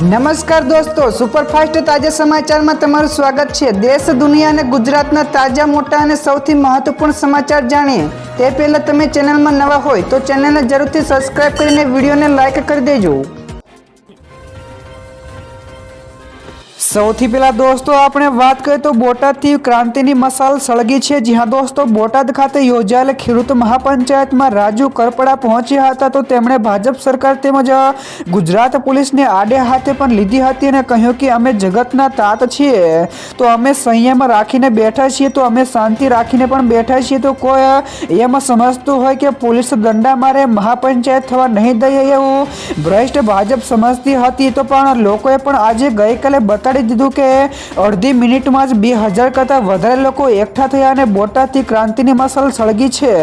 નમસ્કાર દોસ્તો, સુપરફાસ્ટ તાજા સમાચારમાં તમારું સ્વાગત છે। દેશ, દુનિયા અને ગુજરાતના તાજા, મોટા અને સૌથી મહત્વપૂર્ણ સમાચાર જાણીએ તે પહેલા તમે ચેનલમાં નવા હોય તો ચેનલને જરૂરથી સબસ્ક્રાઇબ કરીને વિડીયોને લાઇક કરી દેજો। સૌથી પહેલા દોસ્તો આપણે વાત કરીએ તો બોટાદથી ક્રાંતિની મશાલ સળગી છે। જી હા દોસ્તો, બોટાદ ખાતે યોજાયેલ ખેડૂત મહાપંચાયતમાં રાજુ કરપડા પહોંચ્યા હતા તો તેમણે ભાજપ સરકાર તેમજ ગુજરાત પોલીસને આડે હાથે પણ લીધી હતી અને કહ્યું કે અમે જગતના તાત છીએ, તો અમે સંયમ રાખીને બેઠા છીએ, તો અમે શાંતિ રાખીને પણ બેઠા છીએ, તો કોઈ એમ સમજતું હોય કે પોલીસ દંડા મારે મહાપંચાયત થવા નહીં દઈએ એવું ભ્રષ્ટ ભાજપ સમજતી હતી, તો પણ લોકોએ પણ આજે ગઈકાલે બતાડી દીધું કે અડધી મિનિટમાં જ 2000 કરતાં વધારે લોકો એકઠા થયા અને બોટાદથી ક્રાંતિની મશાલ સળગી છે।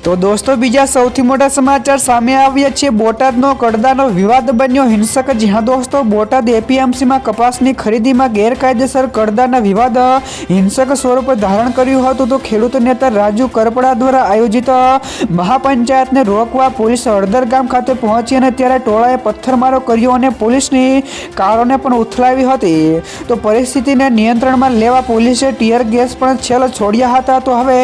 તો દોસ્તો બીજા સૌથી મોટા સમાચાર સામે આવ્યા છે। બોટાદનો કડદાનો વિવાદ બન્યો હિંસક। જી હા દોસ્તો, બોટાદ એપીએમસીમાં કપાસની ખરીદીમાં ગેરકાયદેસર કડદાના વિવાદ હિંસક સ્વરૂપ ધારણ કર્યું હતું, તો ખેડૂત નેતા રાજુ કરપડા દ્વારા આયોજિત મહાપંચાયતને રોકવા પોલીસ હળદર ગામ ખાતે પહોંચી અને ત્યારે ટોળાએ પથ્થરમારો કર્યો અને પોલીસની કારોને પણ ઉથલાવી હતી, તો પરિસ્થિતિને નિયંત્રણમાં લેવા પોલીસે ટીયર ગેસ પણ છેલ્લે છોડ્યા હતા। તો હવે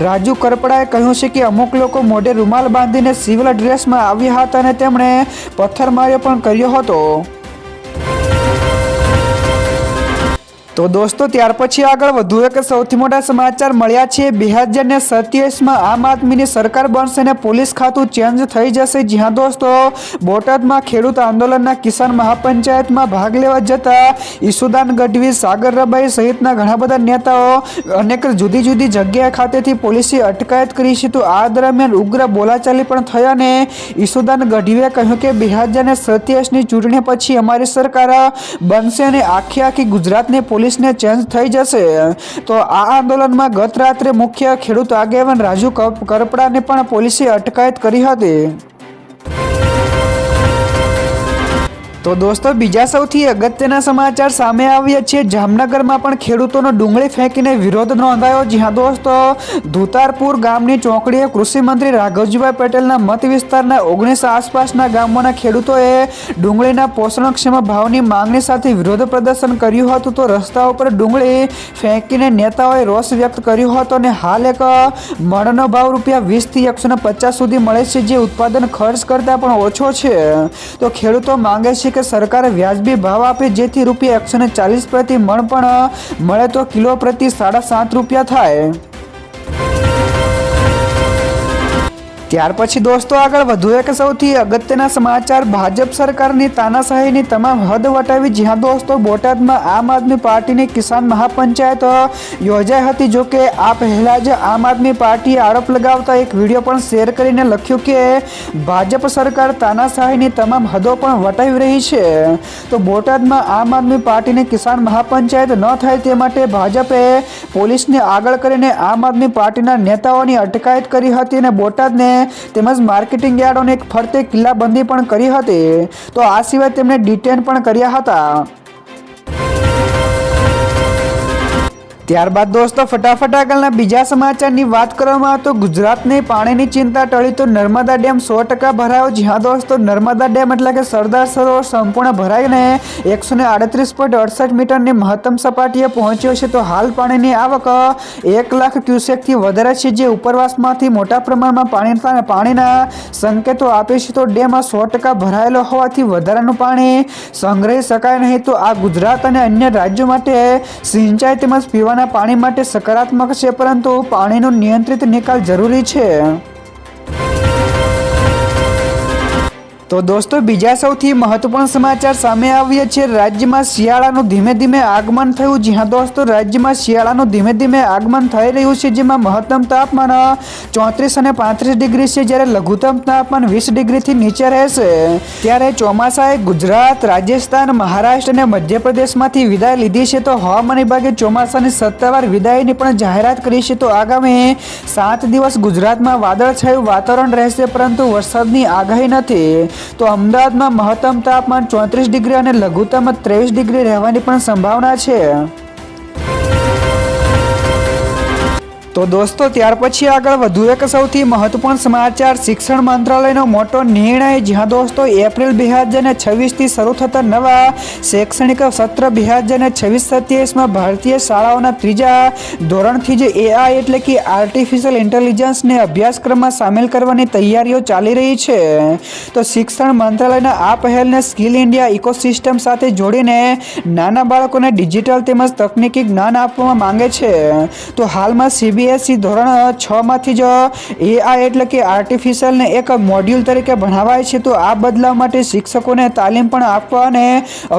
રાજુ કરપડાએ કહ્યું છે કે અમુક લોકો મોઢે રૂમાલ બાંધીને સિવિલ ડ્રેસમાં આવ્યા હતા અને તેમણે પથ્થરમારો પણ કર્યો હતો। તો દોસ્તો ત્યાર પછી આગળ વધુ એક સૌથી મોટા સમાચાર મળ્યા છે। 2027માં આમ આદમીની સરકાર બનશે અને પોલીસ ખાતું ચેન્જ થઈ જશે। જી હા દોસ્તો, બોટાદમાં ખેડૂત આંદોલનના કિસાન મહાપંચાયતમાં ભાગ લેવા જતા ઈસુદાન ગઢવી, સાગર રબાઈ સહિતના ઘણા બધા નેતાઓ અનેક જુદી જુદી જગ્યા ખાતેથી પોલીસે અટકાયત કરી છે, તો આ દરમિયાન ઉગ્ર બોલાચાલી પણ થઈ અને ઈસુદાન ગઢવીએ કહ્યું કે 2027ની ચૂંટણી પછી અમારી સરકાર બનશે અને આખી ગુજરાતની પોલીસને ચેન્જ થઈ જશે। તો આ આંદોલનમાં ગત રાત્રે મુખ્ય ખેડૂત આગેવાન રાજુ કરપડાને પણ પોલીસે અટકાયત કરી હતી। તો દોસ્તો બીજા સૌથી અગત્યના સમાચાર સામે આવ્યા છે। જામનગરમાં પણ ખેડૂતોનો ડુંગળી ફેંકીને વિરોધ નોંધાયો। જી હા દોસ્તો, ધુતારપુર ગામની ચોકડીએ કૃષિ મંત્રી રાઘવજીભાઈ પટેલના મત વિસ્તારના 19 આસપાસના ગામોના ખેડૂતોએ ડુંગળીના પોષણક્ષમ ભાવની માંગણી સાથે વિરોધ પ્રદર્શન કર્યું હતું, તો રસ્તા ઉપર ડુંગળી ફેંકીને નેતાઓએ રોષ વ્યક્ત કર્યો હતો અને હાલ એક મણનો ભાવ ₹20 થી 150 સુધી મળે છે, જે ઉત્પાદન ખર્ચ કરતાં પણ ઓછો છે। તો ખેડૂતો માંગે છે કે સરકાર વ્યાજબી ભાવ આપે, જેથી ₹140 પ્રતિ મણ પણ મળે તો કિલો પ્રતિ ₹7.5 થાય। ત્યાર પછી દોસ્તો આગળ વધુ એક સૌથી અગત્યના સમાચાર, ભાજપ સરકારની તાનાશાહીની તમામ હદ વટાવી। જી હા દોસ્તો, બોટાદમાં આમ આદમી પાર્ટીની કિસાન મહાપંચાયત યોજાઈ હતી, જો કે આ પહેલા જ આમ આદમી પાર્ટીએ આરોપ લગાવતા એક વિડીયો પણ શેર કરીને લખ્યું કે ભાજપ સરકાર તાનાશાહીની તમામ હદો પણ વટાવી રહી છે। તો બોટાદમાં આમ આદમી પાર્ટીની કિસાન મહાપંચાયત ન થાય તે માટે ભાજપે પોલીસને આગળ કરીને આમ આદમી પાર્ટીના નેતાઓની અટકાયત કરી હતી અને બોટાદને તેમજ માર્કેટિંગ યાર્ડોને એક ફરતે કિલ્લાબંધી પણ કરી હતી, તો આ સિવાય તેમને ડિટેન પણ કર્યા હતા। ત્યારબાદ દોસ્તો ફટાફટ આગળના બીજા સમાચારની વાત કરવામાં તો ગુજરાતની પાણીની ચિંતા ટળી તો નર્મદા ડેમ 100% ભરાયો। જી હા દોસ્તો, નર્મદા ડેમ એટલે કે સરદાર સરોવર સંપૂર્ણ ભરાઈને 138.68 મીટરની મહત્તમ સપાટીએ પહોંચ્યો છે, તો હાલ પાણીની આવક 1 લાખ ક્યુસેકથી વધારે છે, જે ઉપરવાસમાંથી મોટા પ્રમાણમાં પાણીના સંકેતો આપે છે, તો ડેમ 100% ભરાયેલો હોવાથી વધારાનું પાણી સંગ્રહી શકાય નહીં, તો આ ગુજરાત અને અન્ય રાજ્યો માટે સિંચાઈ તેમજ પીવાના પાણી માટે સકારાત્મક છે, પરંતુ પાણીનો નિયંત્રિત નિકાલ જરૂરી છે। તો દોસ્તો બીજા સૌથી મહત્વપૂર્ણ સમાચાર સામે આવ્યા છે। રાજ્યમાં શિયાળાનું ધીમે ધીમે આગમન થયું। જી હા દોસ્તો, રાજ્યમાં શિયાળાનું ધીમે ધીમે આગમન થઈ રહ્યું છે, જેમાં મહત્તમ તાપમાન 34 અને 35 ડિગ્રી છે, જ્યારે લઘુત્તમ તાપમાન 20 ડિગ્રીથી નીચે રહેશે। ત્યારે ચોમાસાએ ગુજરાત, રાજસ્થાન, મહારાષ્ટ્ર અને મધ્યપ્રદેશમાંથી વિદાય લીધી છે, તો હવામાન વિભાગે ચોમાસાની સત્તાવાર વિદાયની પણ જાહેરાત કરી છે, તો આગામી 7 દિવસ ગુજરાતમાં વાદળછાયું વાતાવરણ રહેશે, પરંતુ વરસાદની આગાહી નથી। તો અમદાવાદમાં મહત્તમ તાપમાન 34 ડિગ્રી અને લઘુત્તમ 23 ડિગ્રી રહેવાની પણ સંભાવના છે। તો દોસ્તો ત્યાર પછી આગળ વધુ એક સૌથી મહત્વપૂર્ણ સમાચાર શિક્ષણ મંત્રાલયનો મોટો નિર્ણય, જ્યાં દોસ્તો એપ્રિલ 2026થી શરૂ થતા નવા શૈક્ષણિક સત્ર 2026-27માં ભારતીય શાળાઓના ત્રીજા ધોરણથી જ AI એટલે કે આર્ટિફિશિયલ ઇન્ટેલિજન્સને અભ્યાસક્રમમાં સામેલ કરવાની તૈયારીઓ ચાલી રહી છે. તો શિક્ષણ મંત્રાલયના આ પહેલને સ્કિલ ઇન્ડિયા ઇકોસિસ્ટમ સાથે જોડીને નાના બાળકોને ડિજિટલ તેમજ તકનીકી જ્ઞાન આપવામાં માંગે છે. તો હાલમાં CBSE ધોરણ 6માંથી જ AI એટલે કે આર્ટિફિશિયલને એક મોડ્યુલ તરીકે ભણાવાય છે. તો આ બદલાવ માટે શિક્ષકોને તાલીમ પણ આપવા અને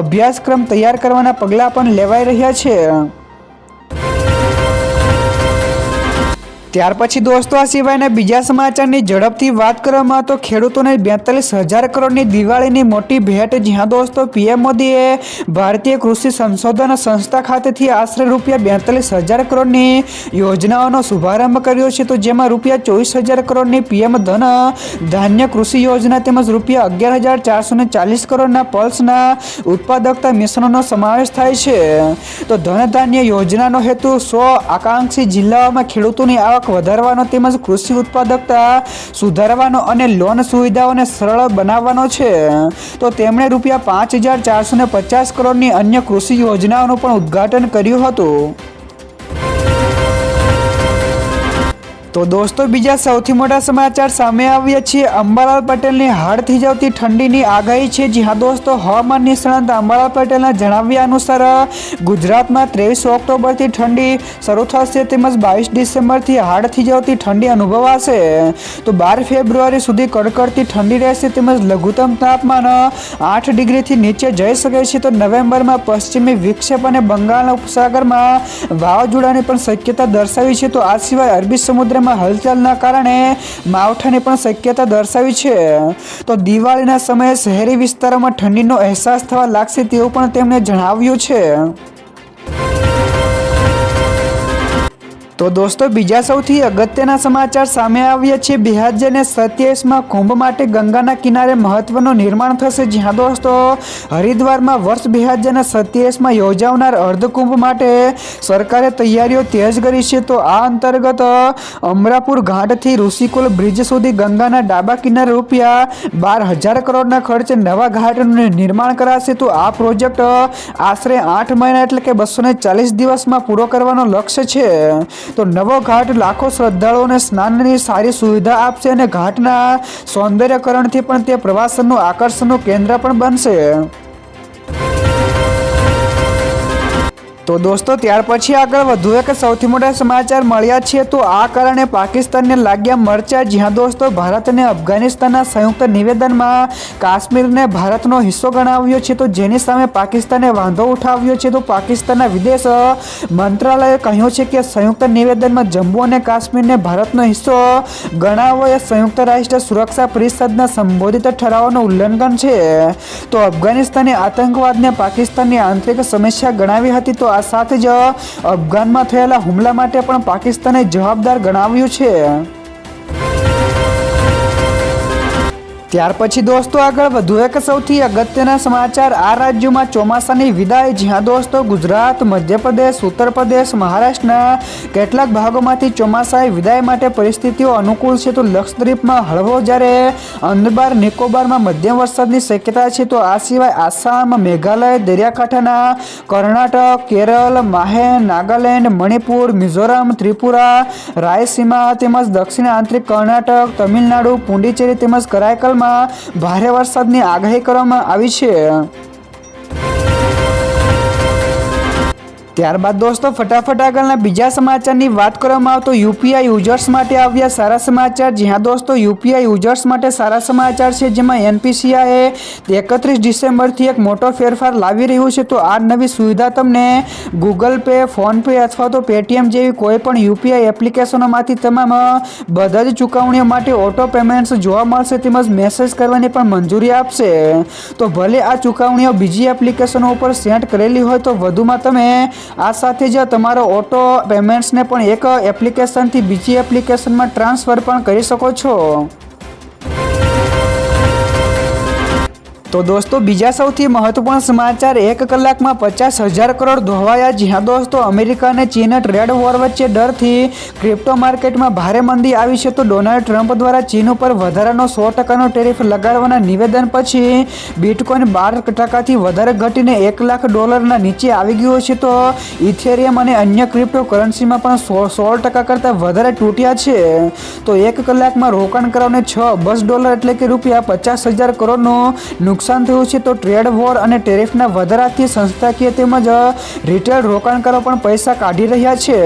અભ્યાસક્રમ તૈયાર કરવાના પગલાં પણ લેવાઈ રહ્યા છે. ત્યાર પછી દોસ્તો આ સિવાયના બીજા સમાચારની ઝડપથી વાત કરવામાં તો ખેડૂતોને 42,000 કરોડની દિવાળીની મોટી ભેટ, જ્યાં દોસ્તો PM મોદીએ ભારતીય કૃષિ સંશોધન સંસ્થા ખાતેથી આશરે ₹42,000 કરોડની યોજનાઓનો શુભારંભ કર્યો છે. તો જેમાં ₹24,000 કરોડની PM ધન ધાન્ય કૃષિ યોજના તેમજ ₹11,440 કરોડના પલ્સના ઉત્પાદકતા મિશનનો સમાવેશ થાય છે. તો ધન ધાન્ય યોજનાનો હેતુ 100 આકાંક્ષી જિલ્લાઓમાં ખેડૂતોની આવક વધારવાનો તેમજ કૃષિ ઉત્પાદકતા સુધારવાનો અને લોન સુવિધાઓને સરળ બનાવવાનો છે. તો તેમણે ₹5,450 કરોડની અન્ય કૃષિ યોજનાઓનું પણ ઉદ્ઘાટન કર્યું હતું. તો દોસ્તો બીજા સૌથી મોટા સમાચાર સામે આવ્યા છે. અંબાલાલ પટેલની હાડ થીજાવતી ઠંડીની આગાહી છે. જી હા દોસ્તો, હવામાન નિષ્ણાત અંબાલાલ પટેલના જણાવ્યા અનુસાર ગુજરાતમાં 23 ઓક્ટોબરથી ઠંડી શરૂ થશે તેમજ 22 ડિસેમ્બરથી હાડ થીજાવતી ઠંડી અનુભવાશે. તો 12 ફેબ્રુઆરી સુધી કડકડતી ઠંડી રહેશે તેમજ લઘુત્તમ તાપમાન 8 ડિગ્રીથી નીચે જઈ શકે છે. તો નવેમ્બરમાં પશ્ચિમી વિક્ષેપ અને બંગાળના ઉપસાગરમાં વાવાઝોડાની પણ શક્યતા દર્શાવી છે. તો આ સિવાય અરબી સમુદ્રમાં હલચલના કારણે માવઠાની પણ શક્યતા દર્શાવી છે. તો દિવાળીના સમયે શહેરી વિસ્તારોમાં ઠંડીનો અહેસાસ થવા લાગશે તેવું પણ તેમણે જણાવ્યું છે. તો દોસ્તો બીજા સૌથી અગત્યના સમાચાર સામે આવ્યા છે. 2027માં કુંભ માટે ગંગાના કિનારે મહત્વનું નિર્માણ થશે. જ્યાં દોસ્તો હરિદ્વારમાં વર્ષ 2027માં યોજાનાર અર્ધકુંભ માટે સરકારે તૈયારીઓ તેજ કરી છે. તો આ અંતર્ગત અમરાપુર ઘાટથી ઋષિકુલ બ્રિજ સુધી ગંગાના ડાબા કિનારે ₹12,000 કરોડના ખર્ચે નવા ઘાટનું નિર્માણ કરાશે. તો આ પ્રોજેક્ટ આશરે 8 મહિના એટલે કે 240 દિવસમાં પૂરો કરવાનો લક્ષ્ય છે. તો નવો ઘાટ લાખો શ્રદ્ધાળુઓને સ્નાનની સારી સુવિધા આપશે અને ઘાટના સૌંદર્યકરણથી પણ તે પ્રવાસનનું આકર્ષણનું કેન્દ્ર પણ બનશે. તો દોસ્તો ત્યાર પછી આગળ વધુ એક સૌથી મોટા સમાચાર મળ્યા છે. તો આ કારણે પાકિસ્તાનને લાગ્યા મરચા. જ્યાં દોસ્તો ભારત અને અફઘાનિસ્તાનના સંયુક્ત નિવેદનમાં કાશ્મીરને ભારતનો હિસ્સો ગણાવ્યો છે. તો જેની સામે પાકિસ્તાને વાંધો ઉઠાવ્યો છે. તો પાકિસ્તાનના વિદેશ મંત્રાલયે કહ્યું છે કે સંયુક્ત નિવેદનમાં જમ્મુ અને કાશ્મીરને ભારતનો હિસ્સો ગણાવવો એ સંયુક્ત રાષ્ટ્ર સુરક્ષા પરિષદના સંબોધિત ઠરાવોનું ઉલ્લંઘન છે. તો અફઘાનિસ્તાને આતંકવાદને પાકિસ્તાનની આંતરિક સમસ્યા ગણાવી હતી. તો આ સાથે જ અફઘાનમાં થયેલા હુમલા માટે પણ પાકિસ્તાને જવાબદાર ગણાવ્યું છે. ત્યાર પછી દોસ્તો આગળ વધુ એક સૌથી અગત્યના સમાચાર. આ રાજ્યોમાં ચોમાસાની વિદાય. જ્યાં દોસ્તો ગુજરાત, મધ્યપ્રદેશ, ઉત્તર પ્રદેશ, મહારાષ્ટ્રના કેટલાક ભાગોમાંથી ચોમાસાએ વિદાય માટે પરિસ્થિતિઓ અનુકૂળ છે. તો લક્ષદ્વીપમાં હળવો જ્યારે અંદમાન નિકોબારમાં મધ્યમ વરસાદની શક્યતા છે. તો આ સિવાય આસામ, મેઘાલય, દરિયાકાંઠાના કર્ણાટક, કેરળ, માહે, નાગાલેન્ડ, મણિપુર, મિઝોરમ, ત્રિપુરા, રાયસીમા તેમજ દક્ષિણ આંતરિક કર્ણાટક, તમિલનાડુ, પુડુચેરી તેમજ કરાઈકલમાં ભારે વરસાદની આગાહી કરવામાં આવી છે. ત્યારબાદ દોસ્તો ફટાફટ આગળના બીજા સમાચારની વાત કરવામાં આવે તો યુપીઆઈ યુઝર્સ માટે આવ્યા સારા સમાચાર. જ્યાં દોસ્તો યુપીઆઈ યુઝર્સ માટે સારા સમાચાર છે. જેમાં એનપીસીઆઈએ 31 ડિસેમ્બરથી એક મોટો ફેરફાર લાવી રહ્યું છે. તો આ નવી સુવિધા તમને ગૂગલ પે, ફોનપે અથવા તો પેટીએમ જેવી કોઈ પણ યુપીઆઈ એપ્લિકેશનોમાંથી તમામ બધા જ ચૂકવણીઓ માટે ઓટો પેમેન્ટ્સ જોવા મળશે તેમજ મેસેજ કરવાની પણ મંજૂરી આપશે. તો ભલે આ ચૂકવણીઓ બીજી એપ્લિકેશનો ઉપર સેટ કરેલી હોય તો વધુમાં તમે આ સાથે જ તમારો ઓટો પેમેન્ટ્સને પણ એક એપ્લિકેશનથી બીજી એપ્લિકેશનમાં ટ્રાન્સફર પણ કરી શકો છો. તો દોસ્તો બીજા સૌથી મહત્વપૂર્ણ સમાચાર, 1 કલાકમાં 50,000 કરોડ ધોવાયા. જ્યાં દોસ્તો અમેરિકા અને ચીન ટ્રેડ વોર વચ્ચે ડરથી ક્રિપ્ટો માર્કેટમાં ભારે મંદી આવી છે. તો ડોનાલ્ડ ટ્રમ્પ દ્વારા ચીન ઉપર વધારાનો 100% ટેરિફ લગાડવાના નિવેદન પછી બિટકોઇન 12% વધારે ઘટીને $1 લાખ નીચે આવી ગયો છે. તો ઇથેરિયમ અને અન્ય ક્રિપ્ટો કરન્સીમાં પણ 16% કરતાં વધારે તૂટ્યા છે. તો 1 કલાકમાં રોકાણકારોને $6 અબજ એટલે કે રૂપિયા 50,000 કરોડનું નુકસાન થયું છે. તો ટ્રેડ વોર અને ટેરિફના વધારાથી સંસ્થાકીય તેમજ રિટેલ રોકાણકારો પણ પૈસા કાઢી રહ્યા છે.